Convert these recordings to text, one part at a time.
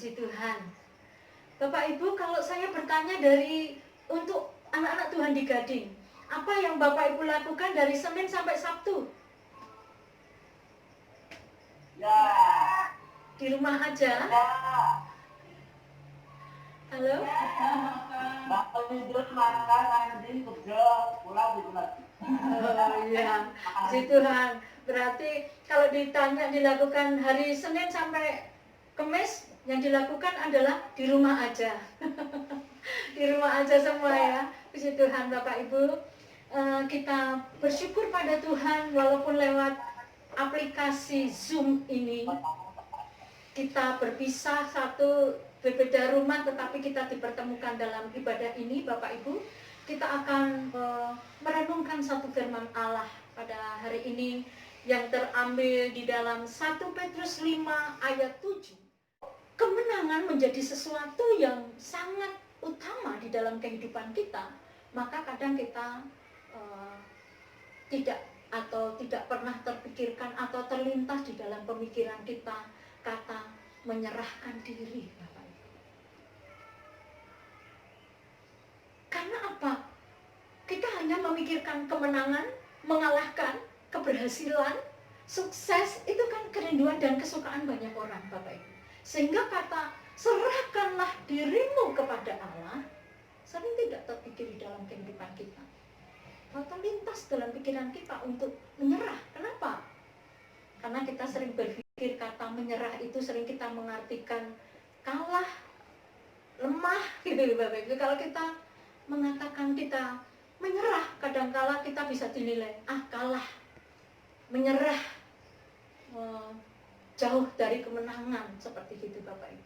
Puji Tuhan. Bapak Ibu, kalau saya bertanya untuk anak-anak Tuhan di Gading, apa yang Bapak Ibu lakukan dari Senin sampai Sabtu? Ya. Di rumah aja? Ya. Halo? Bapak tidur, makan, mandi, kerja, pulang gitu lagi. Oh iya, puji Tuhan. Berarti kalau ditanya dilakukan hari Senin sampai Kamis, yang dilakukan adalah di rumah aja. Di rumah aja semua ya. Puji Tuhan Bapak Ibu. Kita bersyukur pada Tuhan walaupun lewat aplikasi Zoom ini kita berpisah satu berbeda rumah, tetapi kita dipertemukan dalam ibadah ini. Bapak Ibu, kita akan merenungkan satu firman Allah pada hari ini yang terambil di dalam 1 Petrus 5 ayat 7. Kemenangan menjadi sesuatu yang sangat utama di dalam kehidupan kita, maka kadang kita tidak pernah terpikirkan atau terlintas di dalam pemikiran kita kata menyerahkan diri, Bapak Ibu. Karena apa? Kita hanya memikirkan kemenangan, mengalahkan, keberhasilan, sukses, itu kan kerinduan dan kesukaan banyak orang, Bapak Ibu. Sehingga kata serahkanlah dirimu kepada Allah sering tidak terpikir di dalam kehidupan kita. Atau lintas dalam pikiran kita untuk menyerah. Kenapa? Karena kita sering berpikir kata menyerah itu sering kita mengartikan kalah, lemah gitu Bapak Ibu. Kalau kita mengatakan kita menyerah, kadangkala kita bisa dinilai kalah, menyerah, jauh dari kemenangan, seperti itu Bapak Ibu.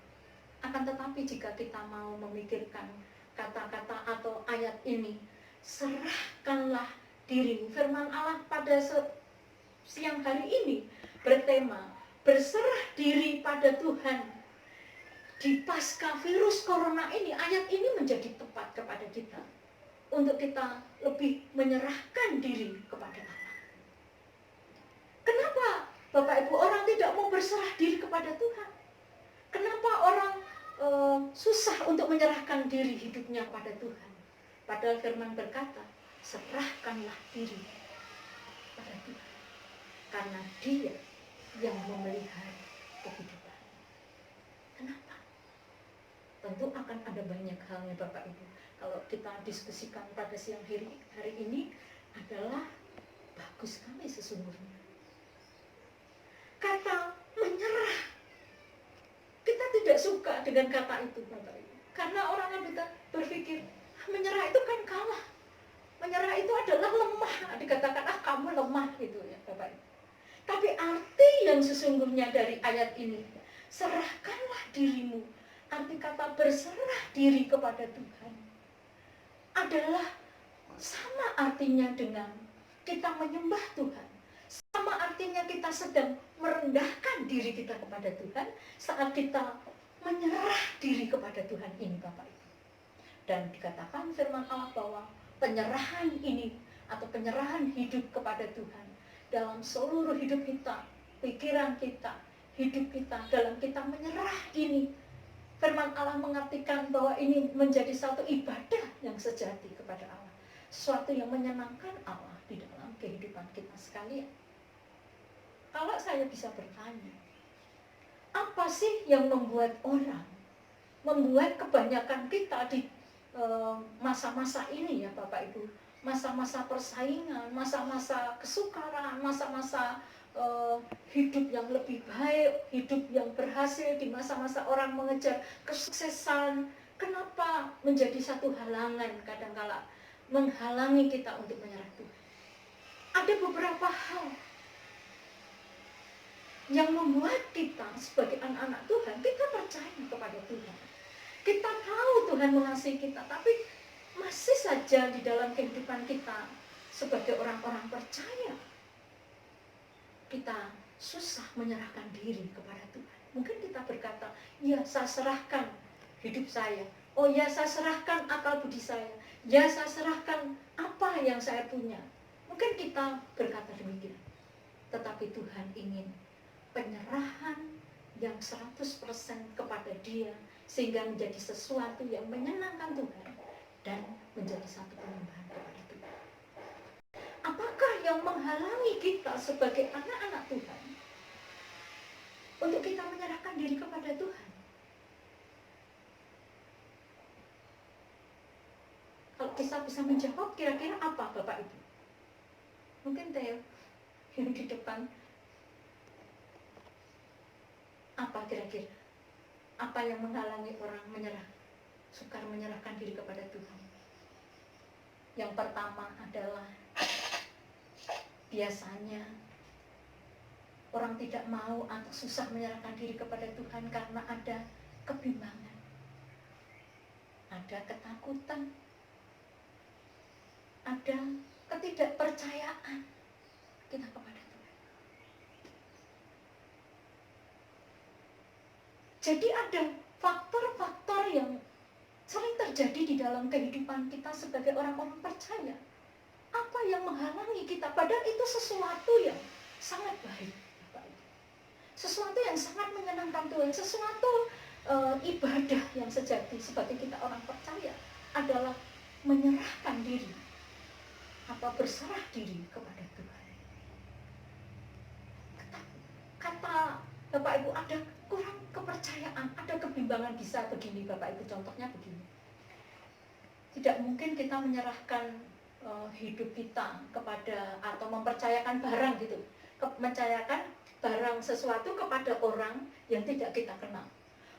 Akan tetapi jika kita mau memikirkan kata-kata atau ayat ini, serahkanlah dirimu. Firman Allah pada siang hari ini bertema berserah diri pada Tuhan. Di pasca virus corona ini, ayat ini menjadi tepat kepada kita untuk kita lebih menyerahkan diri kepada Allah. Kenapa Bapak Ibu orang tidak mau berserah diri kepada Tuhan? Kenapa orang susah untuk menyerahkan diri hidupnya pada Tuhan? Padahal firman berkata, serahkanlah diri pada Tuhan. Karena Dia yang memelihara kehidupan. Kenapa? Tentu akan ada banyak halnya Bapak Ibu. Kalau kita diskusikan pada siang hari ini adalah bagus sekali sesungguhnya. Kata menyerah. Kita tidak suka dengan kata itu Bapak Ibu. Karena orang yang berpikir, menyerah itu kan kalah. Menyerah itu adalah lemah. Dikatakan, kamu lemah gitu ya Bapak Ibu. Tapi arti yang sesungguhnya dari ayat ini, serahkanlah dirimu. Arti kata berserah diri kepada Tuhan adalah sama artinya dengan kita menyembah Tuhan. Sama artinya kita sedang merendahkan diri kita kepada Tuhan saat kita menyerah diri kepada Tuhan ini Bapak Ibu. Dan dikatakan firman Allah bahwa penyerahan ini atau penyerahan hidup kepada Tuhan dalam seluruh hidup kita, pikiran kita, hidup kita, dalam kita menyerah ini, firman Allah mengartikan bahwa ini menjadi satu ibadah yang sejati kepada Allah, sesuatu yang menyenangkan Allah di dalam kehidupan kita sekalian. Kalau saya bisa bertanya, apa sih yang membuat kebanyakan kita di masa-masa ini ya Bapak Ibu, masa-masa persaingan, masa-masa kesukaran, masa-masa hidup yang lebih baik, hidup yang berhasil, di masa-masa orang mengejar kesuksesan, kenapa menjadi satu halangan kadangkala menghalangi kita untuk menyerah Tuhan? Ada beberapa hal yang membuat kita sebagai anak-anak Tuhan, kita percaya kepada Tuhan. Kita tahu Tuhan mengasihi kita, tapi masih saja di dalam kehidupan kita sebagai orang-orang percaya, kita susah menyerahkan diri kepada Tuhan. Mungkin kita berkata, ya saya serahkan hidup saya. Oh ya saya serahkan akal budi saya. Ya saya serahkan apa yang saya punya. Mungkin kita berkata demikian. Tetapi Tuhan ingin penyerahan yang 100% kepada Dia, sehingga menjadi sesuatu yang menyenangkan Tuhan dan menjadi satu penyembahan kepada Tuhan. Apakah yang menghalangi kita sebagai anak-anak Tuhan untuk kita menyerahkan diri kepada Tuhan? Kalau kita bisa menjawab, kira-kira apa Bapak Ibu? Mungkin Theo yang di depan. Apa kira-kira? Apa yang menghalangi orang sukar menyerahkan diri kepada Tuhan? Yang pertama adalah biasanya orang tidak mau atau susah menyerahkan diri kepada Tuhan karena ada kebimbangan, ada ketakutan, ada ketidakpercayaan kita kepada Tuhan. Jadi ada faktor-faktor yang sering terjadi di dalam kehidupan kita sebagai orang-orang percaya. Apa yang menghalangi kita? Padahal itu sesuatu yang sangat baik, sesuatu yang sangat menyenangkan Tuhan, sesuatu ibadah yang sejati sebagai kita orang percaya adalah menyerahkan diri atau berserah diri kepada Tuhan. Kata Bapak Ibu, ada kurang kepercayaan, ada kebimbangan, bisa begini Bapak Ibu, contohnya begini. Tidak mungkin kita menyerahkan hidup kita kepada atau mempercayakan barang gitu, mempercayakan barang sesuatu kepada orang yang tidak kita kenal.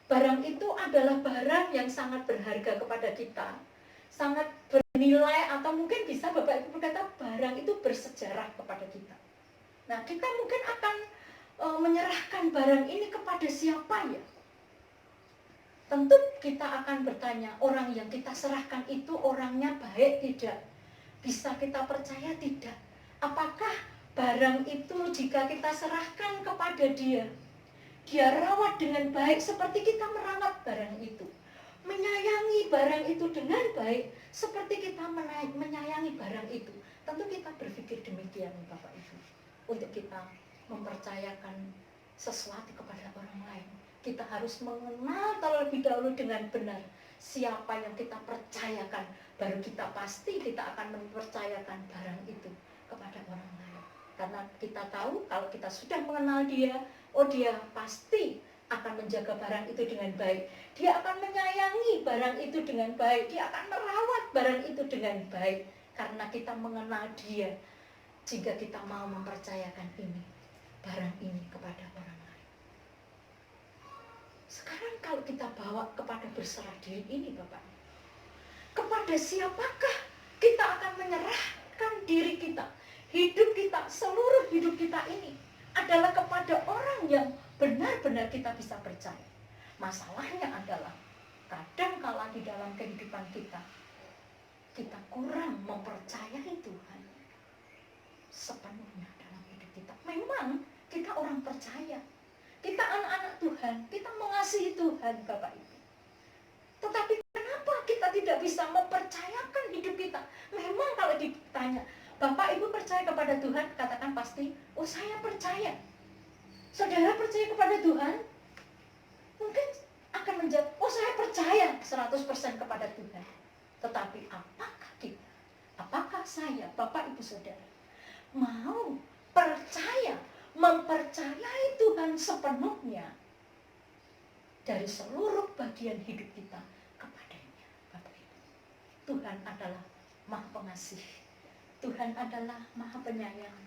Barang itu adalah barang yang sangat berharga kepada kita, sangat bernilai, atau mungkin bisa Bapak Ibu berkata barang itu bersejarah kepada kita. Nah, kita mungkin akan menyerahkan barang ini kepada siapa ya? Tentu kita akan bertanya, orang yang kita serahkan itu orangnya baik tidak? Bisa kita percaya tidak? Apakah barang itu jika kita serahkan kepada dia rawat dengan baik seperti kita merawat barang itu, menyayangi barang itu dengan baik seperti kita menyayangi barang itu? Tentu kita berpikir demikian Bapak Ibu. Untuk kita mempercayakan sesuatu kepada orang lain, kita harus mengenal terlebih dahulu dengan benar siapa yang kita percayakan, baru kita pasti kita akan mempercayakan barang itu kepada orang lain. Karena kita tahu kalau kita sudah mengenal dia, oh dia pasti akan menjaga barang itu dengan baik, dia akan menyayangi barang itu dengan baik, dia akan merawat barang itu dengan baik, karena kita mengenal dia, jika kita mau mempercayakan barang ini kepada orang lain. Sekarang kalau kita bawa kepada berserah diri ini Bapak, kepada siapakah kita akan menyerahkan diri kita, hidup kita, seluruh hidup kita ini adalah kepada orang yang benar-benar kita bisa percaya. Masalahnya adalah kadang-kala di dalam kehidupan kita kurang mempercayai Tuhan sepenuhnya dalam hidup kita. Memang kita orang percaya, kita anak-anak Tuhan, kita mengasihi Tuhan Bapak Ibu. Tetapi kenapa kita tidak bisa mempercayakan hidup kita? Memang kalau ditanya, Bapak Ibu percaya kepada Tuhan? Katakan pasti, oh saya percaya. Saudara percaya kepada Tuhan? Mungkin akan menjawab, oh saya percaya 100% kepada Tuhan. Tetapi apakah kita, apakah saya, Bapak Ibu Saudara, mau percaya, mempercayai Tuhan sepenuhnya dari seluruh bagian hidup kita kepadanya, Bapak Ibu? Tuhan adalah Maha Pengasih, Tuhan adalah Maha Penyayang,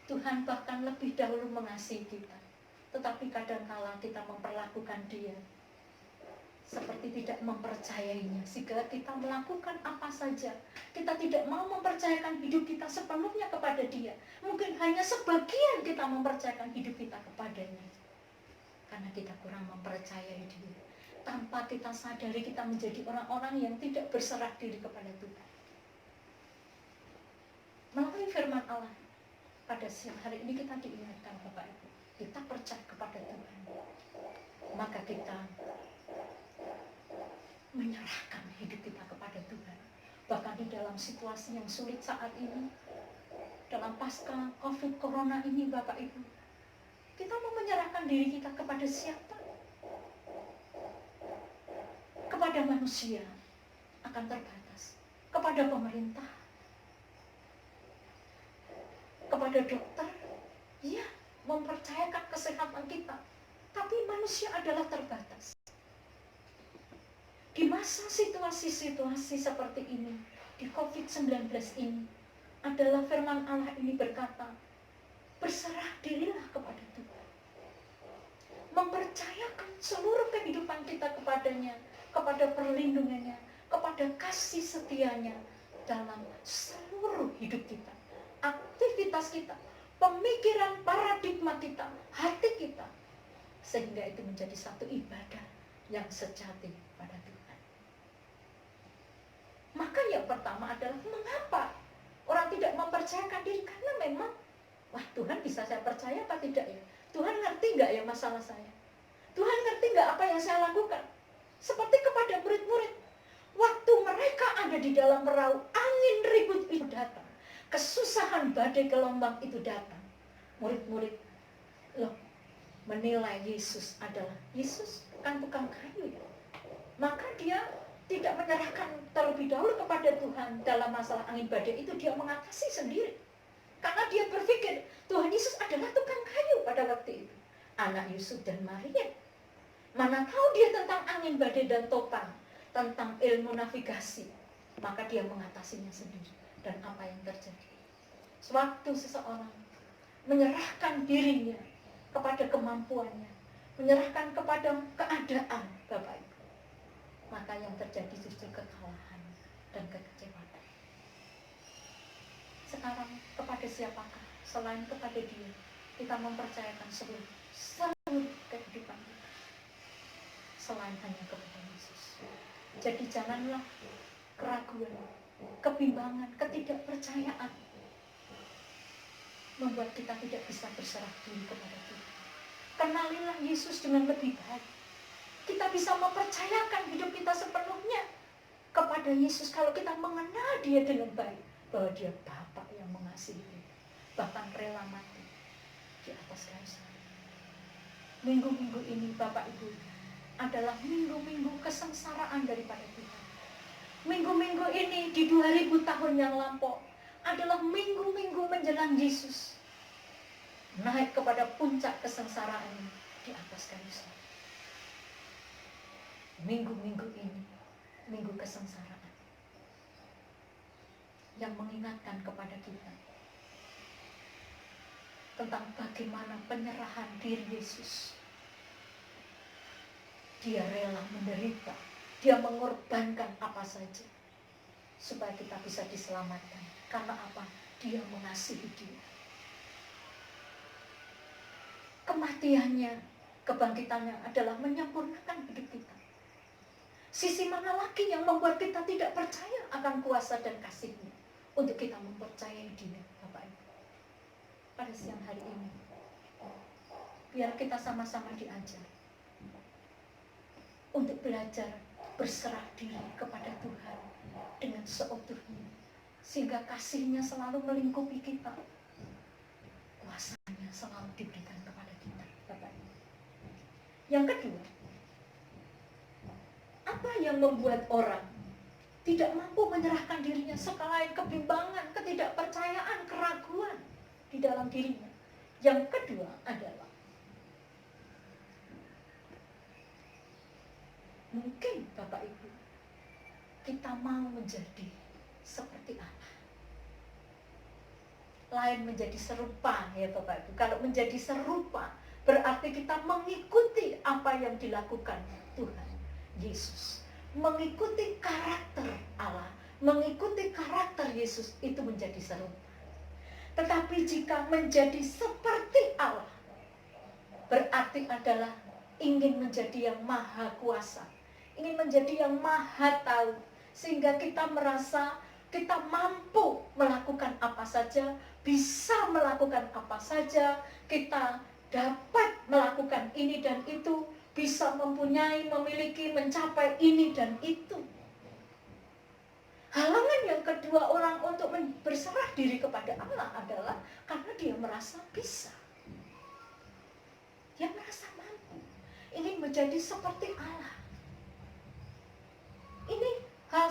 Tuhan bahkan lebih dahulu mengasihi kita. Tetapi kadangkala kita memperlakukan Dia seperti tidak mempercayainya, sehingga kita melakukan apa saja. Kita tidak mau mempercayakan hidup kita sepenuhnya kepada Dia. Mungkin hanya sebagian kita mempercayakan hidup kita kepadanya, karena kita kurang mempercayai Dia. Tanpa kita sadari, kita menjadi orang-orang yang tidak berserah diri kepada Tuhan. Melalui firman Allah pada siang hari ini kita diingatkan Bapak Ibu, kita percaya kepada Tuhan, maka kita menyerahkan hidup kita kepada Tuhan. Bahkan di dalam situasi yang sulit saat ini, dalam pasca COVID Corona ini Bapak Ibu, kita mau menyerahkan diri kita kepada siapa? kepada manusia akan terbatas, kepada pemerintah, kepada dokter, ya, mempercayakan kesehatan kita. Tapi manusia adalah terbatas. Di masa situasi-situasi seperti ini, di COVID-19 ini, adalah firman Allah ini berkata, berserah dirilah kepada Tuhan. Mempercayakan seluruh kehidupan kita kepadanya, kepada perlindungannya, kepada kasih setianya dalam seluruh hidup kita, aktivitas kita, pemikiran, paradigma kita, hati kita, sehingga itu menjadi satu ibadah yang sejati pada Tuhan. Maka yang pertama adalah mengapa orang tidak mempercayakan diri? Karena memang, wah, Tuhan bisa saya percaya apa tidak ya? Tuhan ngerti nggak ya masalah saya? Tuhan ngerti nggak apa yang saya lakukan? Seperti kepada murid-murid, waktu mereka ada di dalam perahu, angin ribut itu datang, kesusahan badai gelombang itu datang. Murid-murid loh, menilai Yesus adalah, Yesus kan tukang kayu ya, maka dia tidak menyerahkan terlebih dahulu kepada Tuhan dalam masalah angin badai itu, dia mengatasi sendiri. Karena dia berpikir Tuhan Yesus adalah tukang kayu pada waktu itu, anak Yusuf dan Maria. Mana tahu dia tentang angin badai dan topang, tentang ilmu navigasi, maka dia mengatasinya sendiri. Dan apa yang terjadi? Sewaktu seseorang menyerahkan dirinya kepada kemampuannya, menyerahkan kepada keadaan, Bapak Ibu, maka yang terjadi justru kekalahan dan kekecewaan. Sekarang kepada siapakah selain kepada Dia kita mempercayakan seluruh kehidupan kita, selain hanya kepada Yesus? Jadi janganlah keraguan, kebimbangan, ketidakpercayaan membuat kita tidak bisa berserah diri kepada Tuhan. Kenalilah Yesus dengan lebih baik. Kita bisa mempercayakan hidup kita sepenuhnya kepada Yesus kalau kita mengenal Dia dengan baik, bahwa Dia Bapa yang mengasihi kita, bahkan rela mati di atas kayu salib. Minggu-minggu ini Bapak Ibu adalah minggu-minggu kesengsaraan daripada Tuhan. Minggu-minggu ini di 2000 tahun yang lampau adalah minggu-minggu menjelang Yesus naik kepada puncak kesengsaraan di atas kayu salib. Minggu-minggu ini, minggu kesengsaraan, yang mengingatkan kepada kita tentang bagaimana penyerahan diri Yesus. Dia rela menderita, dia mengorbankan apa saja supaya kita bisa diselamatkan. Karena apa? Dia mengasihi dia. Kematiannya, kebangkitannya adalah menyempurnakan hidup kita. Sisi mana lagi yang membuat kita tidak percaya akan kuasa dan kasih-Nya untuk kita mempercayai Dia, Bapak Ibu? Pada siang hari ini, biar kita sama-sama diajar untuk belajar berserah diri kepada Tuhan dengan seutuhnya, sehingga kasih-Nya selalu melingkupi kita, kuasa-Nya selalu diberikan kepada kita, Bapak Ibu. Yang kedua, apa yang membuat orang tidak mampu menyerahkan dirinya selain kebimbangan, ketidakpercayaan, keraguan di dalam dirinya? Yang kedua adalah mungkin Bapak Ibu, kita mau menjadi seperti Allah. Lain menjadi serupa ya Bapak Ibu. Kalau menjadi serupa berarti kita mengikuti apa yang dilakukan Tuhan Yesus, mengikuti karakter Allah, mengikuti karakter Yesus, itu menjadi serupa. Tetapi jika menjadi seperti Allah, berarti adalah ingin menjadi yang maha kuasa, ingin menjadi yang maha tahu, sehingga kita merasa kita mampu melakukan apa saja, bisa melakukan apa saja, kita dapat melakukan ini dan itu, bisa mempunyai, memiliki, mencapai ini dan itu. Halangan yang kedua orang untuk berserah diri kepada Allah adalah karena dia merasa bisa. Dia merasa mampu, ingin menjadi seperti Allah.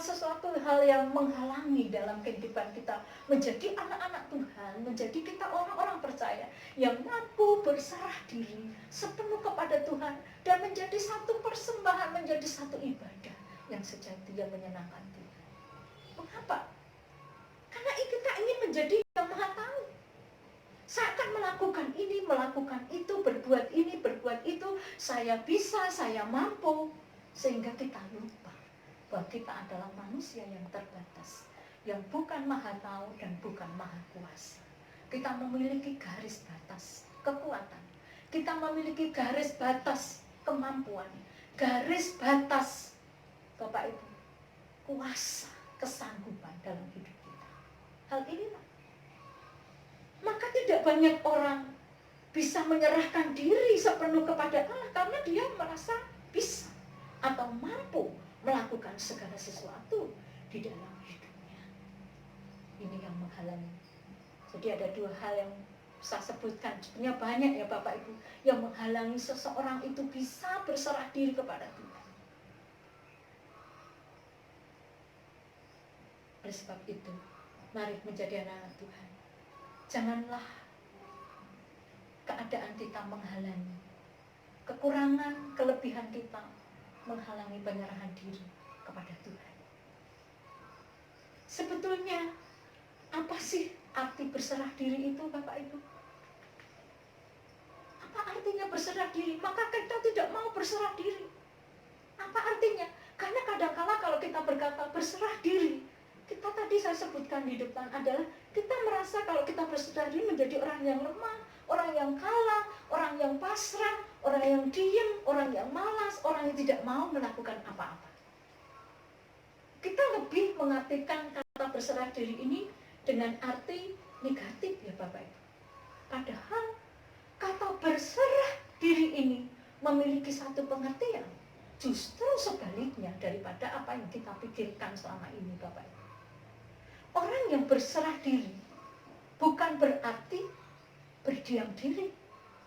sesuatu hal yang menghalangi dalam kehidupan kita menjadi anak-anak Tuhan, menjadi kita orang-orang percaya yang mampu berserah diri sepenuh kepada Tuhan dan menjadi satu persembahan, menjadi satu ibadah yang sejati yang menyenangkan Tuhan. Mengapa? Karena kita ingin menjadi yang Maha Tahu. Saya akan melakukan ini, melakukan itu, berbuat ini, berbuat itu, saya bisa, saya mampu, sehingga kita lupa bahwa kita adalah manusia yang terbatas, yang bukan Maha Tahu dan bukan Maha Kuasa. Kita memiliki garis batas kekuatan, kita memiliki garis batas kemampuan, garis batas Bapak Ibu kuasa, kesanggupan dalam hidup kita. Hal inilah maka tidak banyak orang bisa menyerahkan diri sepenuh kepada Allah karena dia merasa bisa atau mampu melakukan segala sesuatu di dalam hidupnya. Ini yang menghalangi. Jadi ada dua hal yang saya sebutkan, sebenarnya banyak ya Bapak Ibu, yang menghalangi seseorang itu bisa berserah diri kepada Tuhan. Oleh sebab itu, mari menjadi anak Tuhan. Janganlah keadaan kita menghalangi, kekurangan, kelebihan kita menghalangi penyerahan diri kepada Tuhan. Sebetulnya apa sih arti berserah diri itu Bapak Ibu? Apa artinya berserah diri? Maka kita tidak mau berserah diri. Apa artinya? Karena kadang-kala kalau kita berkata berserah diri, kita tadi saya sebutkan di depan adalah kita merasa kalau kita berserah diri menjadi orang yang lemah, orang yang kalah, orang yang pasrah, orang yang diam, orang yang malas, orang yang tidak mau melakukan apa-apa. Kita lebih mengartikan kata berserah diri ini dengan arti negatif ya Bapak Ibu. Padahal kata berserah diri ini memiliki satu pengertian justru sebaliknya daripada apa yang kita pikirkan selama ini Bapak Ibu. Orang yang berserah diri bukan berarti berdiam diri,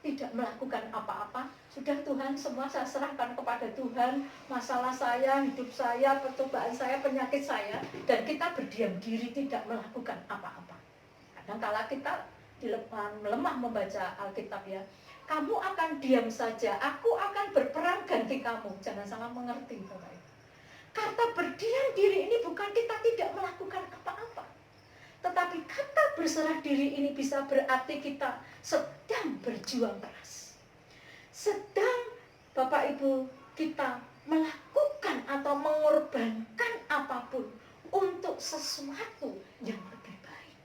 tidak melakukan apa-apa. Sudah Tuhan, semua saya serahkan kepada Tuhan, masalah saya, hidup saya, percobaan saya, penyakit saya, dan kita berdiam diri tidak melakukan apa-apa. Kadang-kala kita lemah membaca Alkitab ya. Kamu akan diam saja, aku akan berperang ganti kamu. Jangan salah mengerti Bapak Ibu. Kata berdiam diri ini bukan kita tidak melakukan apa-apa, tetapi kata berserah diri ini bisa berarti kita sedang berjuang keras, sedang Bapak Ibu kita melakukan atau mengorbankan apapun untuk sesuatu yang lebih baik.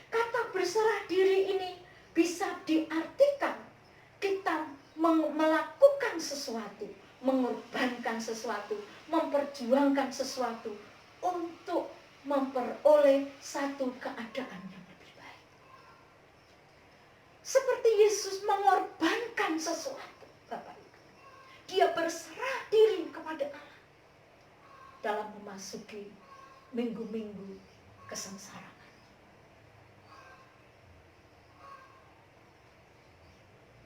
Kata berserah diri ini bisa diartikan kita melakukan sesuatu, mengorbankan sesuatu, memperjuangkan sesuatu untuk memperoleh satu keadaan yang lebih baik. Seperti Yesus mengorbankan sesuatu, Bapak Ibu. Dia berserah diri kepada Allah dalam memasuki minggu-minggu kesengsaraan.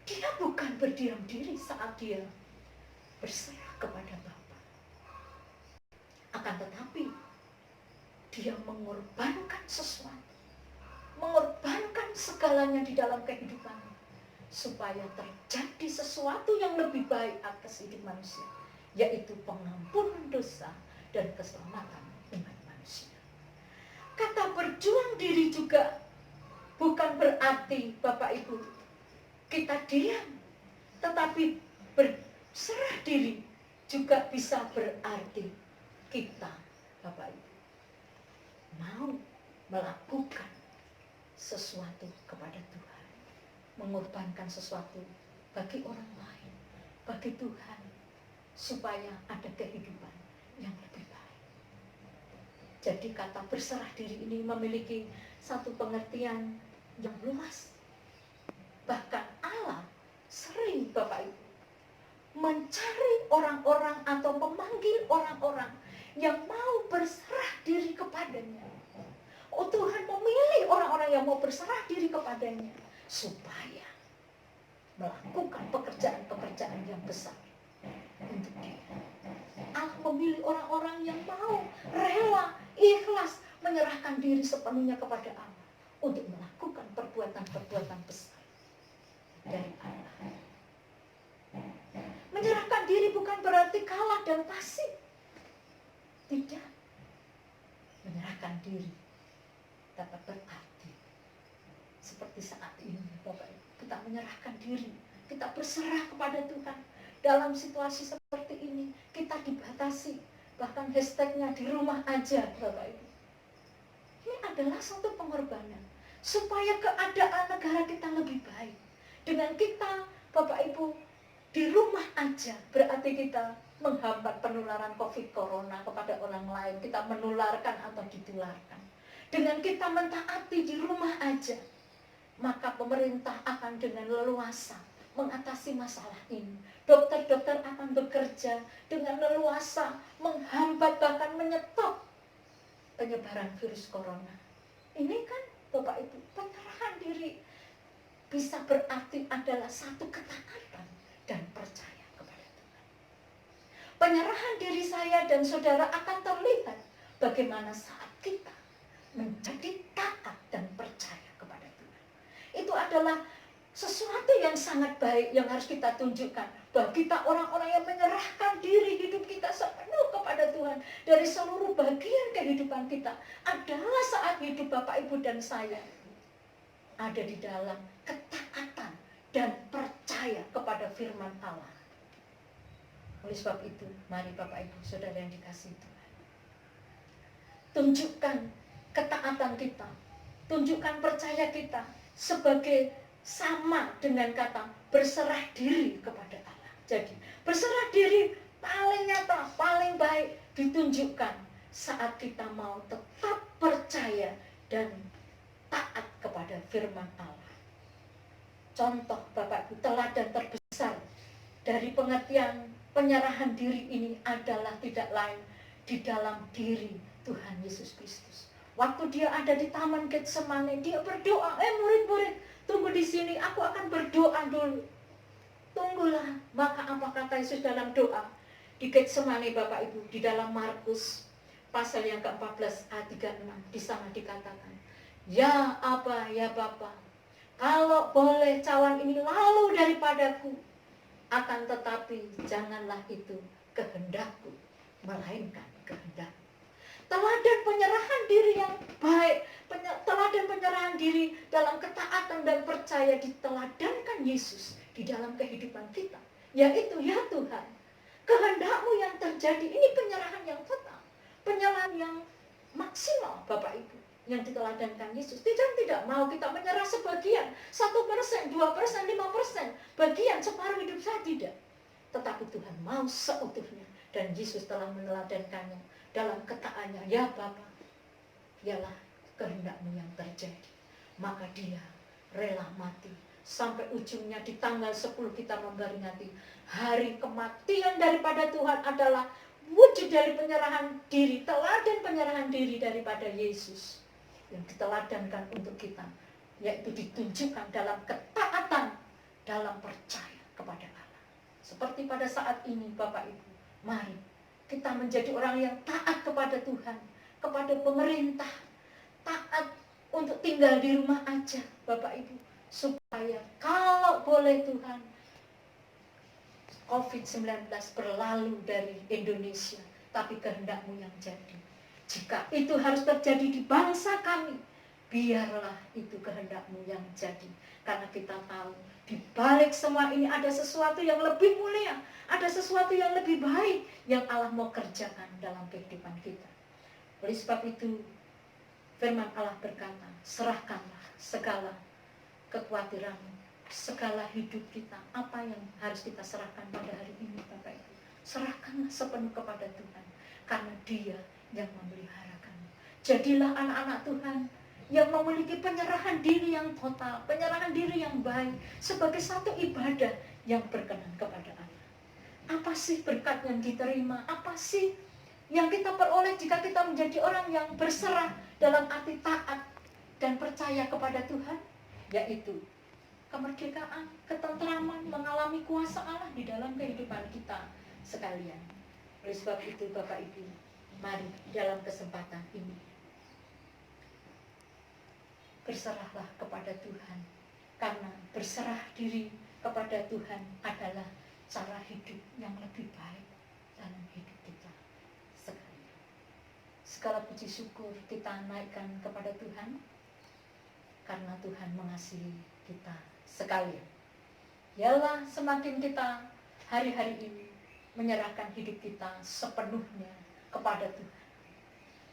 Dia bukan berdiam diri saat dia berserah kepada Bapa. Akan tetapi dia mengorbankan sesuatu, mengorbankan segalanya di dalam kehidupannya supaya terjadi sesuatu yang lebih baik atas hidup manusia, yaitu pengampunan dosa dan keselamatan umat manusia. Kata berjuang diri juga bukan berarti Bapak Ibu kita diam, tetapi berserah diri juga bisa berarti kita Bapak Ibu mau melakukan sesuatu kepada Tuhan, mengorbankan sesuatu bagi orang lain, bagi Tuhan, supaya ada kehidupan yang lebih baik. Jadi kata berserah diri ini memiliki satu pengertian yang luas. Bahkan Allah sering Bapak Ibu mencari orang-orang atau memanggil orang-orang yang mau berserah diri kepadanya. Oh, Tuhan memilih orang-orang yang mau berserah diri kepadanya supaya melakukan pekerjaan-pekerjaan yang besar untuk dia. Allah memilih orang-orang yang mau, rela, ikhlas, menyerahkan diri sepenuhnya kepada Allah untuk melakukan perbuatan-perbuatan besar dari Allah. Menyerahkan diri bukan berarti kalah dan pasif. Tidak. Menyerahkan diri dapat berarti seperti saat ini, Bapak Ibu, kita menyerahkan diri, kita berserah kepada Tuhan. Dalam situasi seperti ini, kita dibatasi, bahkan hashtagnya di rumah aja, Bapak Ibu. Ini adalah satu pengorbanan supaya keadaan negara kita lebih baik. Dengan kita, Bapak Ibu, di rumah aja, berarti kita menghambat penularan COVID Corona kepada orang lain. Kita menularkan atau ditularkan. Dengan kita mentaati di rumah aja, maka pemerintah akan dengan leluasa mengatasi masalah ini. Dokter-dokter akan bekerja dengan leluasa menghambat bahkan menyetop penyebaran virus corona. Ini kan Bapak Ibu, penyerahan diri bisa berarti adalah satu ketaatan dan percaya kepada Tuhan. Penyerahan diri saya dan saudara akan terlihat bagaimana saat kita menjadi taat dan percaya kepada Tuhan. Itu adalah sesuatu yang sangat baik yang harus kita tunjukkan, bahwa kita orang-orang yang menyerahkan diri hidup kita sepenuh kepada Tuhan dari seluruh bagian kehidupan kita adalah saat hidup Bapak Ibu dan saya ada di dalam ketaatan dan percaya kepada firman Allah. Oleh sebab itu, mari Bapak Ibu Saudara yang dikasihi Tuhan, tunjukkan ketaatan kita, tunjukkan percaya kita sebagai sama dengan kata berserah diri kepada Allah. Jadi berserah diri paling nyata, paling baik ditunjukkan saat kita mau tetap percaya dan taat kepada firman Allah. Contoh Bapak Ibu, teladan terbesar dari pengertian penyerahan diri ini adalah tidak lain di dalam diri Tuhan Yesus Kristus. Waktu dia ada di Taman Getsemane, dia berdoa, murid-murid, tunggu di sini, aku akan berdoa dulu. Tunggulah. Maka apa kata Yesus dalam doa di Getsemane Bapak Ibu, di dalam Markus pasal yang ke-14 ayat 36, di sana dikatakan, ya Aba, ya Bapa, kalau boleh cawan ini lalu daripadaku, akan tetapi janganlah itu kehendakku, melainkan kehendakmu. Teladan penyerahan diri yang baik, teladan penyerahan diri dalam ketaatan dan percaya diteladankan Yesus di dalam kehidupan kita, yaitu ya Tuhan, kehendakmu yang terjadi. Ini penyerahan yang total, penyerahan yang maksimal Bapak Ibu yang diteladankan Yesus. Tidak mau kita menyerah sebagian, 1%, 2%, 5%, bagian separuh hidup saya, tidak. Tetapi Tuhan mau seutuhnya, dan Yesus telah meneladankannya dalam ketaannya, ya Bapa, ialah kehendakmu yang terjadi. Maka dia rela mati. Sampai ujungnya di tanggal 10 kita memperingati hari kematian daripada Tuhan adalah wujud dari penyerahan diri, teladan penyerahan diri daripada Yesus yang diteladankan untuk kita, yaitu ditunjukkan dalam ketaatan, dalam percaya kepada Allah. Seperti pada saat ini Bapak Ibu, mari kita menjadi orang yang taat kepada Tuhan, kepada pemerintah, taat untuk tinggal di rumah aja Bapak Ibu, supaya kalau boleh Tuhan COVID-19 berlalu dari Indonesia, tapi kehendakmu yang jadi. Jika itu harus terjadi di bangsa kami, biarlah itu kehendakmu yang jadi. Karena kita tahu di balik semua ini ada sesuatu yang lebih mulia, ada sesuatu yang lebih baik yang Allah mau kerjakan dalam kehidupan kita. Oleh sebab itu, firman Allah berkata, serahkanlah segala kekhawatiranmu, segala hidup kita. Apa yang harus kita serahkan pada hari ini Bapak Ibu? Serahkanlah sepenuh kepada Tuhan, karena Dia yang memeliharakanmu. Jadilah anak-anak Tuhan yang memiliki penyerahan diri yang total, penyerahan diri yang baik, sebagai satu ibadah yang berkenan kepada Allah. Apa sih berkat yang diterima? Apa sih yang kita peroleh jika kita menjadi orang yang berserah dalam arti taat dan percaya kepada Tuhan? Yaitu kemerdekaan, ketentraman, mengalami kuasa Allah di dalam kehidupan kita sekalian. Oleh sebab itu Bapak Ibu, mari dalam kesempatan ini berserahlah kepada Tuhan, karena berserah diri kepada Tuhan adalah cara hidup yang lebih baik dalam hidup kita sekalian. Segala puji syukur kita naikkan kepada Tuhan, karena Tuhan mengasihi kita sekalian. Yalah, semakin kita hari-hari ini menyerahkan hidup kita sepenuhnya kepada Tuhan,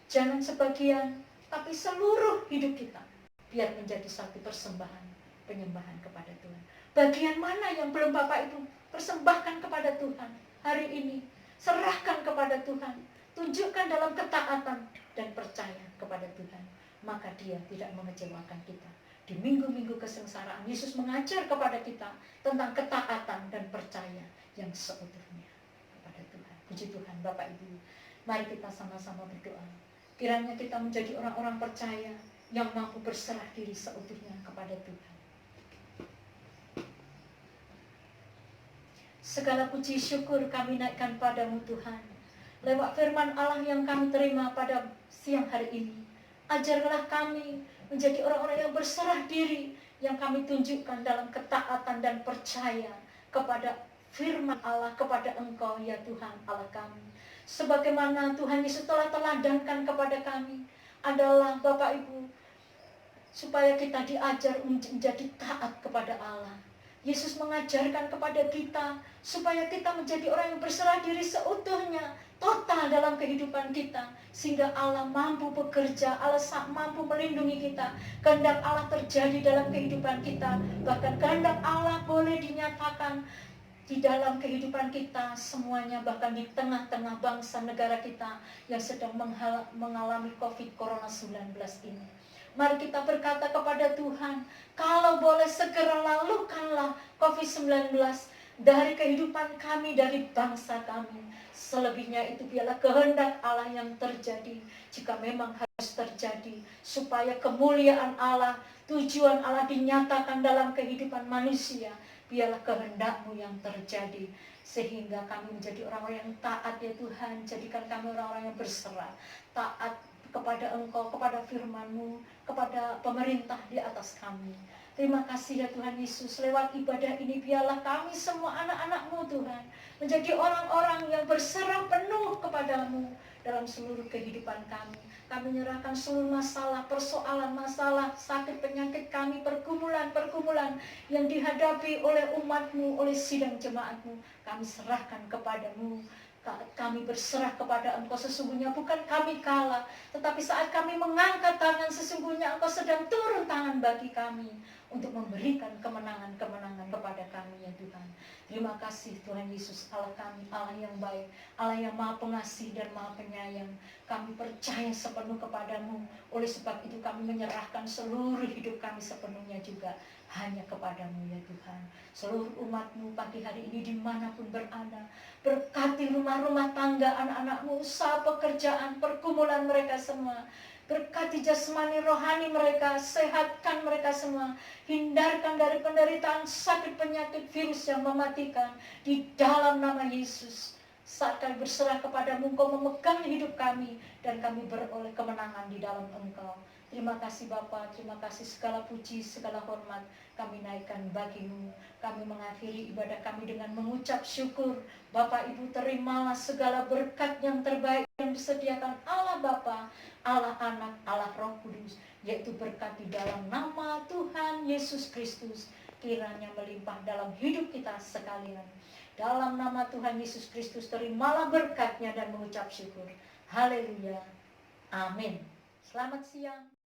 jangan sebagian, tapi seluruh hidup kita biar menjadi satu persembahan penyembahan kepada Tuhan. Bagian mana yang belum Bapak Ibu persembahkan kepada Tuhan hari ini? Serahkan kepada Tuhan, tunjukkan dalam ketaatan dan percaya kepada Tuhan, maka Dia tidak mengecewakan kita. Di minggu-minggu kesengsaraan, Yesus mengajar kepada kita tentang ketaatan dan percaya yang seutuhnya kepada Tuhan. Puji Tuhan Bapak Ibu, mari kita sama-sama berdoa. Kiranya kita menjadi orang-orang percaya yang mampu berserah diri seutuhnya kepada Tuhan. Segala puji syukur kami naikkan padamu Tuhan. Lewat firman Allah yang kami terima pada siang hari ini, ajarlah kami menjadi orang-orang yang berserah diri, yang kami tunjukkan dalam ketaatan dan percaya kepada firman Allah, kepada Engkau ya Tuhan Allah kami. Sebagaimana Tuhan Yesus telah teladankan kepada kami adalah Bapak Ibu, supaya kita diajar menjadi taat kepada Allah. Yesus mengajarkan kepada kita supaya kita menjadi orang yang berserah diri seutuhnya, total dalam kehidupan kita, sehingga Allah mampu bekerja, Allah mampu melindungi kita. Kehendak Allah terjadi dalam kehidupan kita, bahkan kehendak Allah boleh dinyatakan di dalam kehidupan kita semuanya, bahkan di tengah-tengah bangsa negara kita yang sedang mengalami COVID-19 ini. Mari kita berkata kepada Tuhan, kalau boleh segera lalukanlah COVID-19 dari kehidupan kami, dari bangsa kami. Selebihnya itu biarlah kehendak Allah yang terjadi, jika memang harus terjadi, supaya kemuliaan Allah, tujuan Allah dinyatakan dalam kehidupan manusia. Biarlah kehendak-Mu yang terjadi, sehingga kami menjadi orang-orang yang taat ya Tuhan. Jadikan kami orang-orang yang berserah, taat kepada Engkau, kepada firman-Mu, kepada pemerintah di atas kami. Terima kasih ya Tuhan Yesus, lewat ibadah ini biarlah kami semua anak-anak-Mu Tuhan menjadi orang-orang yang berserah penuh kepadamu dalam seluruh kehidupan kami. Kami menyerahkan seluruh masalah, persoalan, masalah, sakit, penyakit kami, pergumulan-pergumulan yang dihadapi oleh umat-Mu, oleh sidang jemaat-Mu. Kami serahkan kepadamu. Kami berserah kepada Engkau, sesungguhnya bukan kami kalah, tetapi saat kami mengangkat tangan, sesungguhnya Engkau sedang turun tangan bagi kami untuk memberikan kemenangan-kemenangan kepada kami ya Tuhan. Terima kasih Tuhan Yesus, Allah kami, Allah yang baik, Allah yang maha pengasih dan maha penyayang. Kami percaya sepenuh kepadamu, oleh sebab itu kami menyerahkan seluruh hidup kami sepenuhnya juga hanya kepadamu ya Tuhan. Seluruh umat-Mu pagi hari ini dimanapun berada, berkati rumah-rumah tangga anak-anak-Mu, usaha pekerjaan, pergumulan mereka semua. Berkati jasmani rohani mereka, sehatkan mereka semua. Hindarkan dari penderitaan sakit penyakit virus yang mematikan di dalam nama Yesus. Saat kami berserah kepadamu, Engkau memegang hidup kami dan kami beroleh kemenangan di dalam Engkau. Terima kasih Bapa, terima kasih, segala puji, segala hormat kami naikkan bagi-Mu. Kami mengakhiri ibadah kami dengan mengucap syukur. Bapak Ibu, terimalah segala berkat yang terbaik yang disediakan Allah Bapa, Allah Anak, Allah Roh Kudus, yaitu berkat di dalam nama Tuhan Yesus Kristus, kiranya melimpah dalam hidup kita sekalian. Dalam nama Tuhan Yesus Kristus, terimalah berkatnya dan mengucap syukur. Haleluya. Amin. Selamat siang.